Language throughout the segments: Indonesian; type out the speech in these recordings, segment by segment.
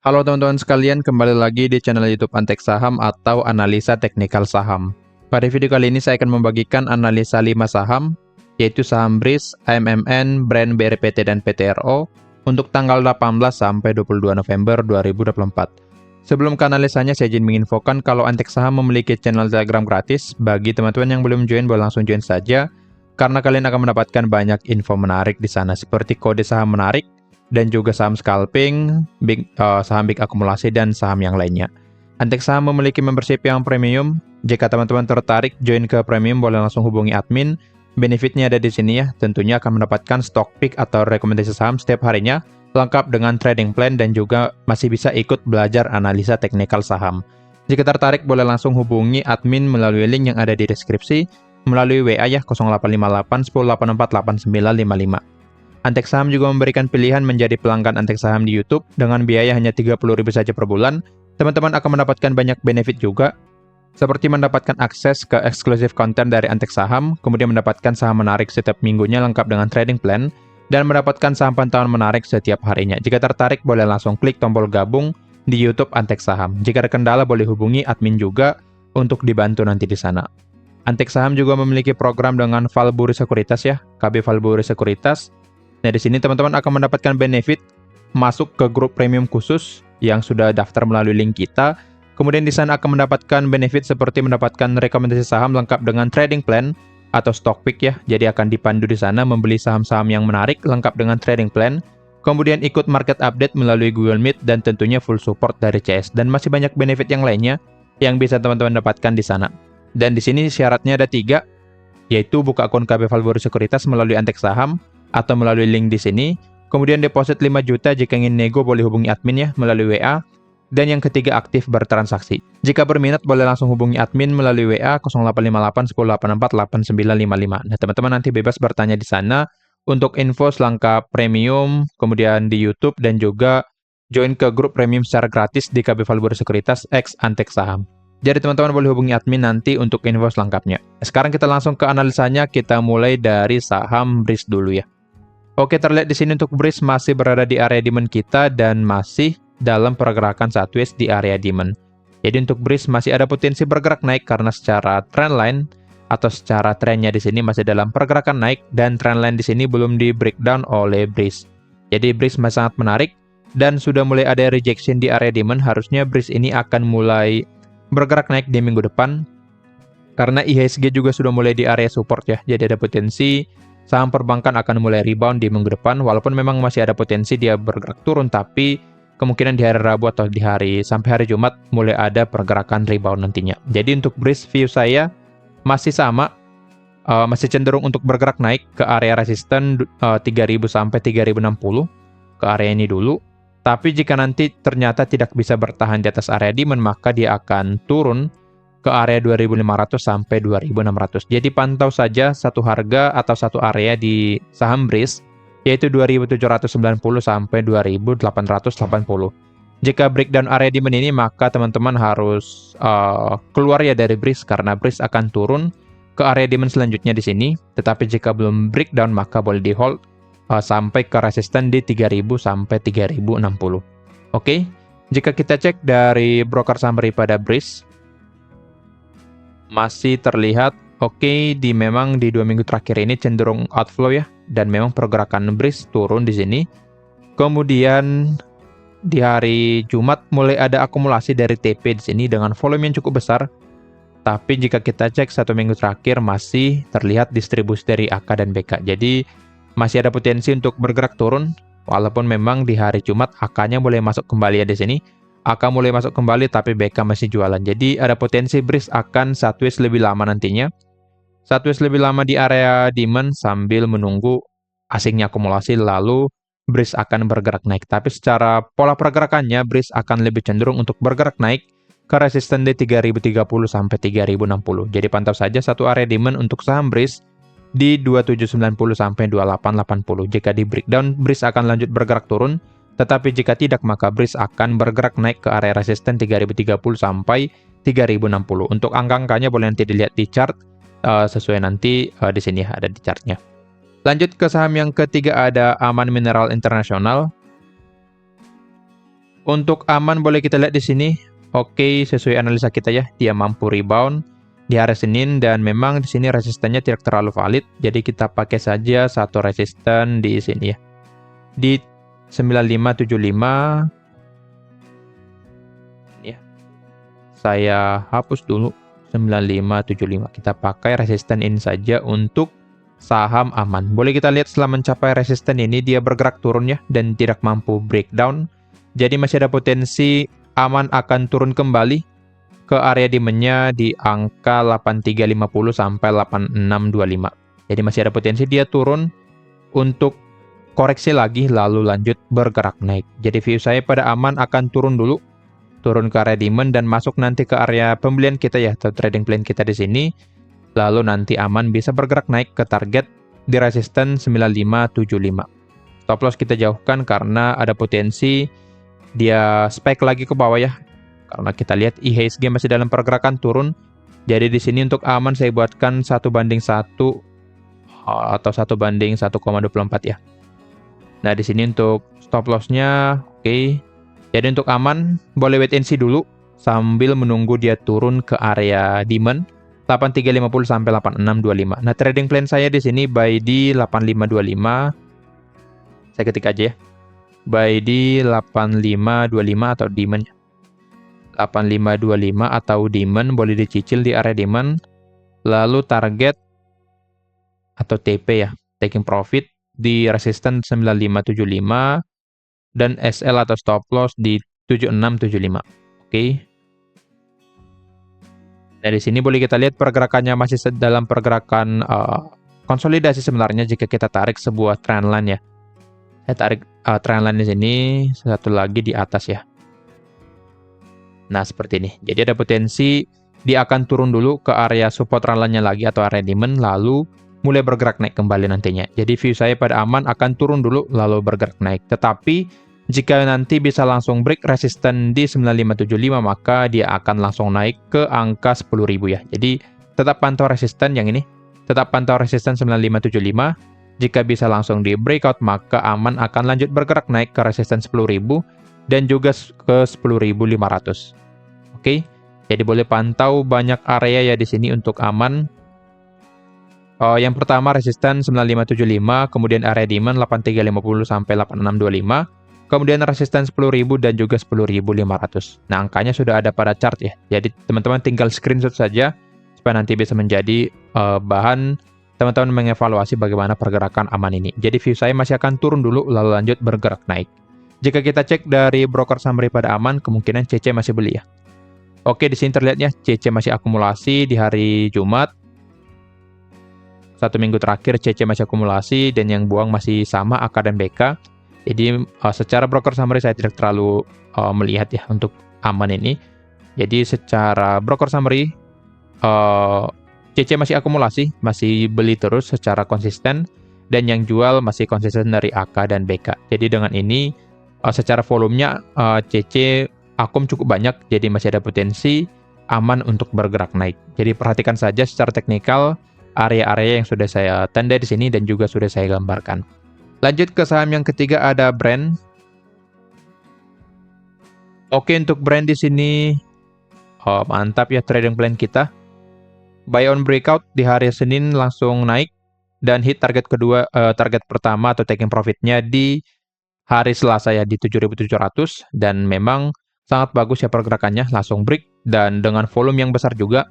Halo teman-teman sekalian, kembali lagi di channel YouTube Antek Saham atau Analisa Teknikal Saham. Pada video kali ini saya akan membagikan analisa 5 saham, yaitu saham BRIS, AMMN, Brand, BRPT, dan PTRO untuk tanggal 18 sampai 22 November 2024. Sebelum ke analisanya, saya izin menginfokan kalau Antek Saham memiliki channel Telegram gratis. Bagi teman-teman yang belum join, boleh langsung join saja, karena kalian akan mendapatkan banyak info menarik di sana, seperti kode saham menarik, dan juga saham scalping, saham big akumulasi, dan saham yang lainnya. Antek Saham memiliki membership yang premium. Jika teman-teman tertarik join ke premium, boleh langsung hubungi admin. Benefitnya ada di sini ya, tentunya akan mendapatkan stock pick atau rekomendasi saham setiap harinya, lengkap dengan trading plan dan juga masih bisa ikut belajar analisa teknikal saham. Jika tertarik, boleh langsung hubungi admin melalui link yang ada di deskripsi, melalui WA ya, 0858 1084 8955. Antek Saham juga memberikan pilihan menjadi pelanggan Antek Saham di YouTube dengan biaya hanya 30.000 saja per bulan. Teman-teman akan mendapatkan banyak benefit juga, seperti mendapatkan akses ke eksklusif konten dari Antek Saham, kemudian mendapatkan saham menarik setiap minggunya lengkap dengan trading plan, dan mendapatkan saham pantauan menarik setiap harinya. Jika tertarik, boleh langsung klik tombol gabung di YouTube Antek Saham. Jika ada kendala, boleh hubungi admin juga untuk dibantu nanti di sana. Antek Saham juga memiliki program dengan Valburi Sekuritas ya, KB Valburi Sekuritas. Nah, di sini teman-teman akan mendapatkan benefit masuk ke grup premium khusus yang sudah daftar melalui link kita. Kemudian di sana akan mendapatkan benefit seperti mendapatkan rekomendasi saham lengkap dengan trading plan atau stock pick ya. Jadi akan dipandu di sana membeli saham-saham yang menarik lengkap dengan trading plan. Kemudian ikut market update melalui Google Meet dan tentunya full support dari CS, dan masih banyak benefit yang lainnya yang bisa teman-teman dapatkan di sana. Dan di sini syaratnya ada 3, yaitu buka akun KB Valburi Sekuritas melalui Antek Saham atau melalui link di sini. Kemudian deposit 5 juta, jika ingin nego boleh hubungi admin ya melalui WA. Dan yang ketiga, aktif bertransaksi. Jika berminat boleh langsung hubungi admin melalui WA 0858 1084 8955. Nah, teman-teman nanti bebas bertanya di sana untuk info selengkap premium, kemudian di YouTube, dan juga join ke grup premium secara gratis di KB Valburi Sekuritas X Antek Saham. Jadi teman-teman boleh hubungi admin nanti untuk info selengkapnya. Sekarang kita langsung ke analisanya, kita mulai dari saham BRIS dulu ya. Oke, terlihat di sini untuk BRIS masih berada di area demand kita dan masih dalam pergerakan sideways di area demand. Jadi untuk BRIS masih ada potensi bergerak naik karena secara trendline atau secara trennya di sini masih dalam pergerakan naik, dan trendline di sini belum di breakdown oleh BRIS. Jadi BRIS masih sangat menarik dan sudah mulai ada rejection di area demand. Harusnya BRIS ini akan mulai bergerak naik di minggu depan karena IHSG juga sudah mulai di area support ya. Jadi ada potensi saham perbankan akan mulai rebound di minggu depan, walaupun memang masih ada potensi dia bergerak turun, tapi kemungkinan di hari Rabu atau di sampai hari Jumat mulai ada pergerakan rebound nantinya. Jadi untuk BRIS view saya masih sama, masih cenderung untuk bergerak naik ke area resisten 3.000 sampai 3.060, ke area ini dulu. Tapi jika nanti ternyata tidak bisa bertahan di atas area demand, maka dia akan turun ke area 2.500 sampai 2.600. Jadi pantau saja satu harga atau satu area di saham BRIS, yaitu 2.790 sampai 2.880. Jika breakdown area demand ini, maka teman-teman harus keluar ya dari BRIS, karena BRIS akan turun ke area demand selanjutnya di sini. Tetapi jika belum breakdown, maka boleh di hold sampai ke resisten di 3.000 sampai 3.060. Oke, jika kita cek dari broker summary pada BRIS, masih terlihat oke, memang di 2 minggu terakhir ini cenderung outflow ya, dan memang pergerakan BRIS turun di sini. Kemudian di hari Jumat mulai ada akumulasi dari TP di sini dengan volume yang cukup besar. Tapi jika kita cek 1 minggu terakhir masih terlihat distribusi dari AK dan BK. Jadi masih ada potensi untuk bergerak turun, walaupun memang di hari Jumat AK-nya mulai masuk kembali ya di sini. AK mulai masuk kembali tapi BK masih jualan. Jadi ada potensi BRIS akan sideways lebih lama nantinya. Sideways lebih lama di area demand sambil menunggu asingnya akumulasi, lalu BRIS akan bergerak naik. Tapi secara pola pergerakannya BRIS akan lebih cenderung untuk bergerak naik ke resisten di 3.030 sampai 3.060. Jadi pantau saja satu area demand untuk saham BRIS di 2790 sampai 2880. Jika di breakdown, BRIS akan lanjut bergerak turun. Tetapi jika tidak, maka BRIS akan bergerak naik ke area resisten 3030 sampai 3060. Untuk angka-angkanya boleh nanti dilihat di chart, sesuai nanti di sini ada di chartnya. Lanjut ke saham yang ketiga, ada Aman Mineral Internasional. Untuk aman boleh kita lihat di sini. Oke, sesuai analisa kita ya, dia mampu rebound di hari Senin dan memang di sini resistannya tidak terlalu valid. Jadi kita pakai saja satu resisten di sini ya. Di 9575 ya. Saya hapus dulu 9575. Kita pakai resisten ini saja untuk saham aman. Boleh kita lihat setelah mencapai resisten ini dia bergerak turun ya dan tidak mampu breakdown. Jadi masih ada potensi aman akan turun kembali ke area demand-nya di angka 8350 sampai 8625. Jadi masih ada potensi dia turun untuk koreksi lagi lalu lanjut bergerak naik. Jadi view saya pada aman akan turun dulu, turun ke area demand dan masuk nanti ke area pembelian kita ya atau trading plan kita di sini. Lalu nanti aman bisa bergerak naik ke target di resisten 9575. Stop loss kita jauhkan karena ada potensi dia spike lagi ke bawah ya. Karena kita lihat IHSG masih dalam pergerakan turun. Jadi di sini untuk aman saya buatkan 1:1 atau 1:1,24 ya. Nah, di sini untuk stop loss-nya oke. Jadi untuk aman boleh wait and see dulu sambil menunggu dia turun ke area demand 8350 sampai 8625. Nah, trading plan saya di sini buy di 8525. Saya ketik aja ya. Buy di 8525 atau demand. 8525 atau demand boleh dicicil di area demand. Lalu target atau TP ya, taking profit di resisten 9575 dan SL atau stop loss di 7675. Oke. Nah, di sini boleh kita lihat pergerakannya masih dalam pergerakan konsolidasi sebenarnya jika kita tarik sebuah trendline ya. Saya tarik trendline di sini, satu lagi di atas ya. Nah, seperti ini. Jadi ada potensi dia akan turun dulu ke area support trendline-nya lagi atau area demand, lalu mulai bergerak naik kembali nantinya. Jadi view saya pada aman akan turun dulu, lalu bergerak naik. Tetapi jika nanti bisa langsung break resisten di 9575, maka dia akan langsung naik ke angka 10.000 ya. Jadi tetap pantau resisten yang ini. Tetap pantau resisten 9575. Jika bisa langsung di breakout, maka aman akan lanjut bergerak naik ke resisten 10.000 dan juga ke 10.500. Oke, jadi boleh pantau banyak area ya di sini untuk aman. Yang pertama resisten 9575, kemudian area demand 8350 sampai 8625, kemudian resisten 10.000 dan juga 10.500. Nah, angkanya sudah ada pada chart ya. Jadi teman-teman tinggal screenshot saja supaya nanti bisa menjadi bahan teman-teman mengevaluasi bagaimana pergerakan aman ini. Jadi view saya masih akan turun dulu lalu lanjut bergerak naik. Jika kita cek dari broker summary pada aman, kemungkinan CC masih beli ya. Oke, di sini terlihatnya CC masih akumulasi di hari Jumat. 1 minggu terakhir CC masih akumulasi dan yang buang masih sama AK dan BK. Jadi secara broker summary saya tidak terlalu melihat ya untuk aman ini. Jadi secara broker summary CC masih akumulasi, masih beli terus secara konsisten dan yang jual masih konsisten dari AK dan BK. Jadi dengan ini secara volumenya CC akum cukup banyak, jadi masih ada potensi aman untuk bergerak naik. Jadi perhatikan saja secara teknikal area-area yang sudah saya tanda di sini dan juga sudah saya gambarkan. Lanjut ke saham yang ketiga ada Brand. Oke, untuk Brand di sini mantap ya trading plan kita. Buy on breakout di hari Senin langsung naik dan hit target kedua, target pertama atau taking profitnya di hari Selasa ya di 7.700 dan memang sangat bagus ya pergerakannya, langsung break dan dengan volume yang besar juga.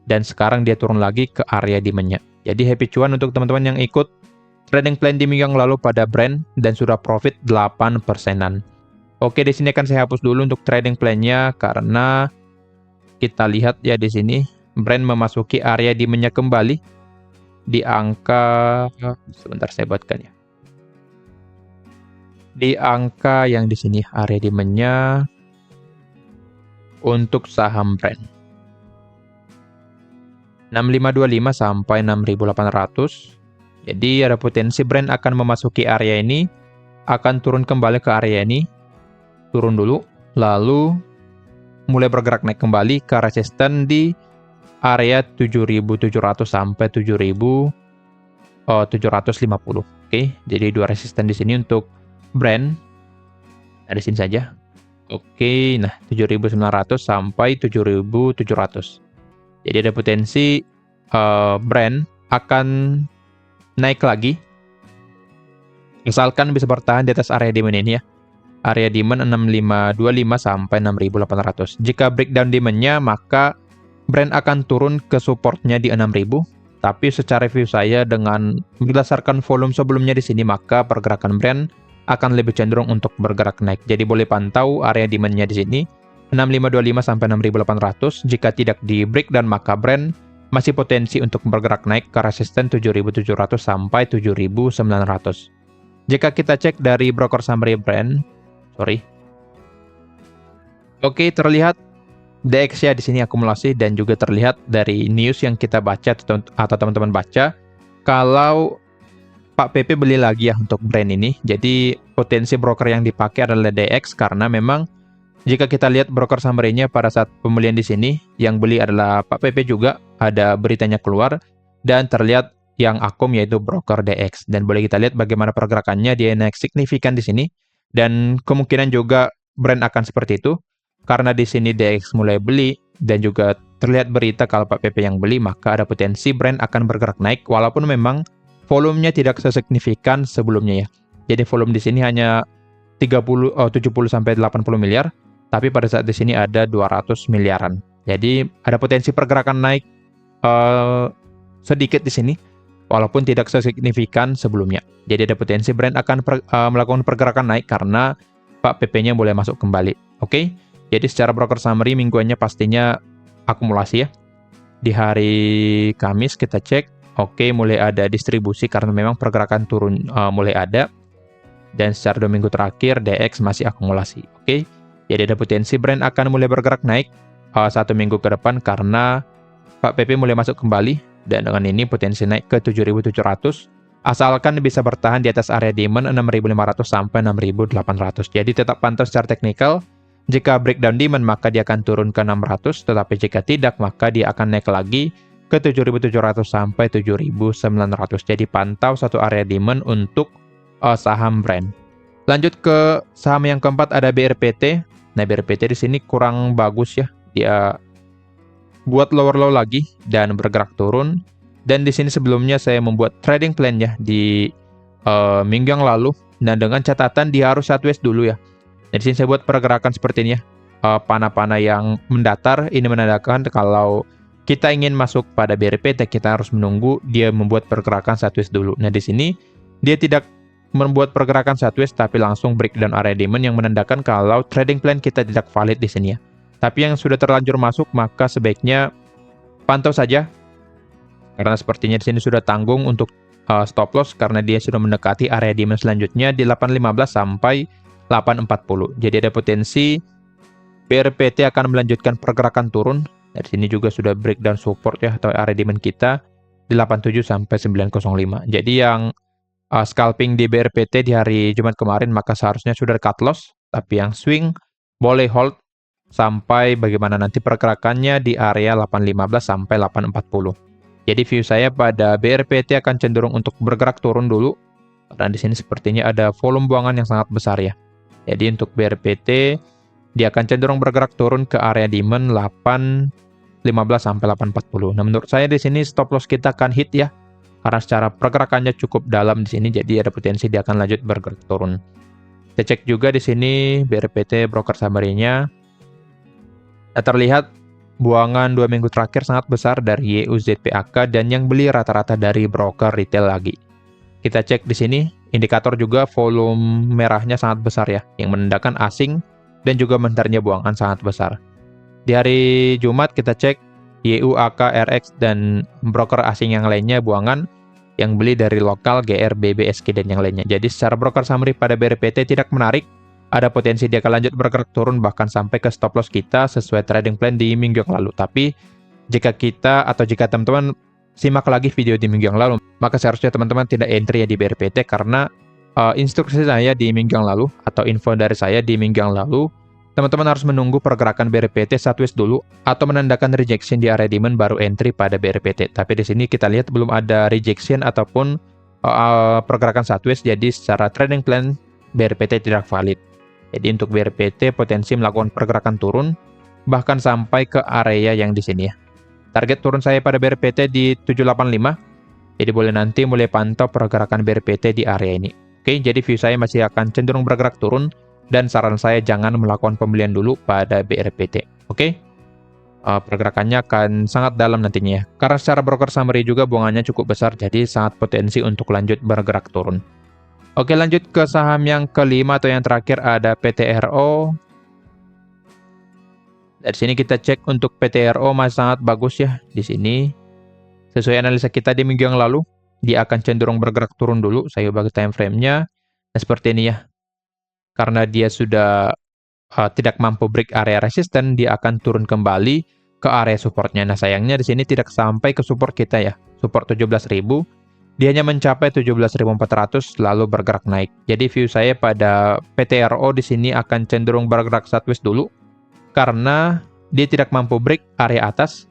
Dan sekarang dia turun lagi ke area demand-nya. Jadi happy cuan untuk teman-teman yang ikut trading plan di minggu yang lalu pada Brand dan sudah profit 8%-an. Oke, di sini akan saya hapus dulu untuk trading plan-nya karena kita lihat ya di sini Brand memasuki area demand-nya kembali di angka, sebentar saya buatkan ya. Di angka yang di sini area demand-nya untuk saham Brand 6525 sampai 6800. Jadi ada potensi Brand akan memasuki area ini, akan turun kembali ke area ini, turun dulu, lalu mulai bergerak naik kembali ke resisten di area 7.700 sampai 7.750. Oke, jadi dua resisten di sini untuk Brand. Nah, di sini saja. Oke, nah 7.900 sampai 7.700. Jadi ada potensi Brent akan naik lagi, misalkan bisa bertahan di atas area demand ini ya. Area demand 6525 sampai 6.800. Jika breakdown demand-nya, maka Brent akan turun ke supportnya di 6.000. Tapi secara view saya dengan berdasarkan volume sebelumnya di sini, maka pergerakan Brent akan lebih cenderung untuk bergerak naik. Jadi boleh pantau area demand-nya di sini 6525 sampai 6.800. Jika tidak di breakdown, maka Brent masih potensi untuk bergerak naik ke resisten 7.700 sampai 7.900. Jika kita cek dari broker summary Brent, oke, terlihat DX ya di sini akumulasi, dan juga terlihat dari news yang kita baca atau teman-teman baca kalau Pak PP beli lagi ya untuk Brent ini. Jadi potensi broker yang dipakai adalah DX karena memang jika kita lihat broker summary-nya pada saat pembelian di sini, yang beli adalah Pak PP juga, ada beritanya keluar dan terlihat yang akum yaitu broker DX, dan boleh kita lihat bagaimana pergerakannya, dia naik signifikan di sini dan kemungkinan juga Brent akan seperti itu. Karena di sini DX mulai beli dan juga terlihat berita kalau Pak PP yang beli, maka ada potensi Brent akan bergerak naik walaupun memang volumenya tidak sesignifikan sebelumnya ya. Jadi volume di sini hanya 70 sampai 80 miliar, tapi pada saat di sini ada 200 miliaran. Jadi ada potensi pergerakan naik sedikit di sini walaupun tidak sesignifikan sebelumnya. Jadi ada potensi Brent akan melakukan pergerakan naik karena Pak PP-nya boleh masuk kembali. Oke. Jadi secara broker summary mingguannya pastinya akumulasi ya. Di hari Kamis kita cek, oke, mulai ada distribusi karena memang pergerakan turun mulai ada. Dan secara 2 minggu terakhir DX masih akumulasi. Oke. Jadi ada potensi Brent akan mulai bergerak naik 1 minggu ke depan karena Pak PP mulai masuk kembali, dan dengan ini potensi naik ke 7.700 asalkan bisa bertahan di atas area demand 6.500 sampai 6.800. Jadi tetap pantau secara teknikal. Jika breakdown demand maka dia akan turun ke 600, tetapi jika tidak maka dia akan naik lagi ke 7.700 sampai 7.900. Jadi pantau satu area demand untuk saham Brent. Lanjut ke saham yang keempat ada BRPT. Nah, BRPT di sini kurang bagus ya. Dia buat lower low lagi dan bergerak turun. Dan di sini sebelumnya saya membuat trading plan ya di minggu yang lalu. Nah, dengan catatan dia harus sideways dulu ya. Nah, di sini saya buat pergerakan seperti ini ya. Panah-panah yang mendatar, ini menandakan kalau kita ingin masuk pada BRPT, kita harus menunggu dia membuat pergerakan sideways dulu. Nah, di sini dia tidak membuat pergerakan sideways, tapi langsung breakdown area demand yang menandakan kalau trading plan kita tidak valid di sini ya. Tapi yang sudah terlanjur masuk, maka sebaiknya pantau saja. Karena sepertinya di sini sudah tanggung untuk stop loss karena dia sudah mendekati area demand selanjutnya di 8.15 sampai 8.40. Jadi ada potensi BRPT akan melanjutkan pergerakan turun. Dari sini juga sudah breakdown support ya atau area demand kita di 87 sampai 905. Jadi yang scalping di BRPT di hari Jumat kemarin maka seharusnya sudah cut loss, tapi yang swing boleh hold sampai bagaimana nanti pergerakannya di area 8.15 sampai 8.40. Jadi view saya pada BRPT akan cenderung untuk bergerak turun dulu. Dan di sini sepertinya ada volume buangan yang sangat besar ya. Jadi untuk BRPT dia akan cenderung bergerak turun ke area demand 8.15 sampai 8.40. Nah, menurut saya di sini stop loss kita akan hit ya. Karena secara pergerakannya cukup dalam di sini, jadi ada potensi dia akan lanjut bergerak turun. Kita cek juga di sini BRPT broker summary-nya. Nah, terlihat buangan 2 minggu terakhir sangat besar dari YUZPAK dan yang beli rata-rata dari broker retail lagi. Kita cek di sini, indikator juga volume merahnya sangat besar ya, yang menandakan asing dan juga mentarnya buangan sangat besar. Di hari Jumat kita cek YUAK, RX, dan broker asing yang lainnya buangan, yang beli dari lokal, GR, BBSK, dan yang lainnya. Jadi secara broker summary pada BRPT tidak menarik, ada potensi dia akan lanjut bergerak turun bahkan sampai ke stop loss kita sesuai trading plan di minggu yang lalu. Tapi jika teman-teman simak lagi video di minggu yang lalu, maka seharusnya teman-teman tidak entry ya di BRPT karena instruksi saya di minggu yang lalu atau info dari saya di minggu yang lalu, teman-teman harus menunggu pergerakan BRPT sideways dulu atau menandakan rejection di area demand baru entry pada BRPT. Tapi di sini kita lihat belum ada rejection ataupun pergerakan sideways, jadi secara trading plan BRPT tidak valid. Jadi untuk BRPT potensi melakukan pergerakan turun, bahkan sampai ke area yang di sini ya. Target turun saya pada BRPT di 785, jadi boleh nanti mulai pantau pergerakan BRPT di area ini. Oke, jadi view saya masih akan cenderung bergerak turun, dan saran saya jangan melakukan pembelian dulu pada BRPT. Oke, pergerakannya akan sangat dalam nantinya ya. Karena secara broker summary juga buangannya cukup besar, jadi sangat potensi untuk lanjut bergerak turun. Oke, lanjut ke saham yang kelima atau yang terakhir ada PTRO. Dari sini kita cek untuk PTRO masih sangat bagus ya di sini. Sesuai analisa kita di minggu yang lalu, dia akan cenderung bergerak turun dulu. Saya ubah ke time frame-nya. Nah, seperti ini ya. Karena dia sudah tidak mampu break area resisten, dia akan turun kembali ke area supportnya. Nah, sayangnya di sini tidak sampai ke support kita ya. Support 17.000. Dia hanya mencapai 17.400 lalu bergerak naik. Jadi view saya pada PTRO di sini akan cenderung bergerak sideways dulu karena dia tidak mampu break area atas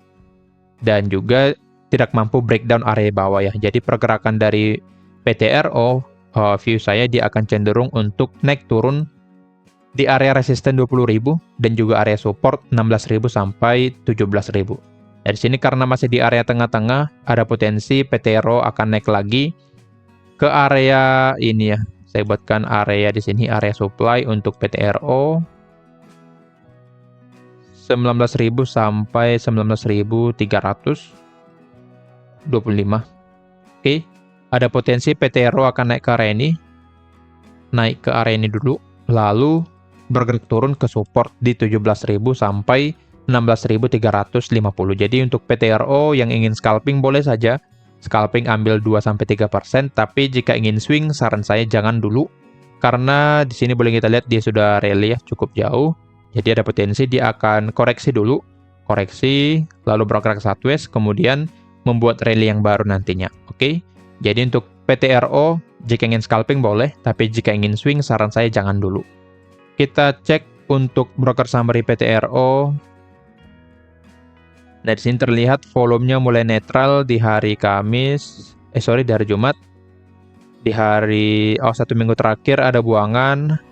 dan juga tidak mampu breakdown area bawah ya. Jadi pergerakan dari PTRO view saya dia akan cenderung untuk naik turun di area resisten 20.000 dan juga area support 16.000 sampai 17.000. Dari sini karena masih di area tengah-tengah, ada potensi PTRO akan naik lagi ke area ini ya. Saya buatkan area di sini, area supply untuk PTRO 19.000 sampai 19.325. Oke, ada potensi PTRO akan naik ke area ini. Naik ke area ini dulu, lalu bergerak turun ke support di 17.000 sampai 16.350. Jadi untuk PTRO yang ingin scalping boleh saja. Scalping ambil 2-3%, tapi jika ingin swing saran saya jangan dulu. Karena di sini boleh kita lihat dia sudah rally ya, cukup jauh. Jadi ada potensi dia akan koreksi dulu. Koreksi, lalu bergerak sideways, kemudian membuat rally yang baru nantinya. Oke, jadi untuk PTRO, jika ingin scalping boleh, tapi jika ingin swing, saran saya jangan dulu. Kita cek untuk broker summary PTRO. Nah, di sini terlihat volumenya mulai netral di hari Kamis, di hari Jumat. Di hari, satu minggu terakhir ada buangan.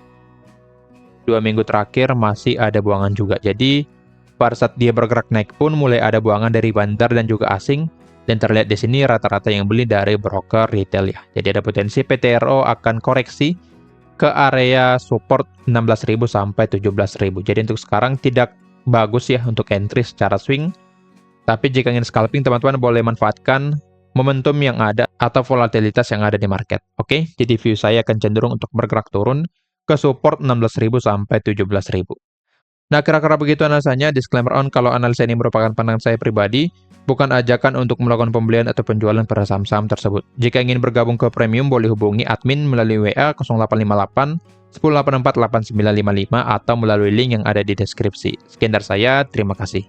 2 minggu terakhir masih ada buangan juga. Jadi pada saat dia bergerak naik pun mulai ada buangan dari bandar dan juga asing, dan terlihat di sini rata-rata yang beli dari broker retail ya. Jadi ada potensi PTRO akan koreksi ke area support 16.000 sampai 17.000. Jadi untuk sekarang tidak bagus ya untuk entry secara swing. Tapi jika ingin scalping, teman-teman boleh manfaatkan momentum yang ada atau volatilitas yang ada di market. Oke, jadi view saya akan cenderung untuk bergerak turun ke support 16.000 sampai 17.000. Nah, kira-kira begitu analisanya. Disclaimer on, kalau analisa ini merupakan pandangan saya pribadi, bukan ajakan untuk melakukan pembelian atau penjualan pada saham-saham tersebut. Jika ingin bergabung ke premium, boleh hubungi admin melalui WA 0858 1084 8955 atau melalui link yang ada di deskripsi. Sekian dari saya, terima kasih.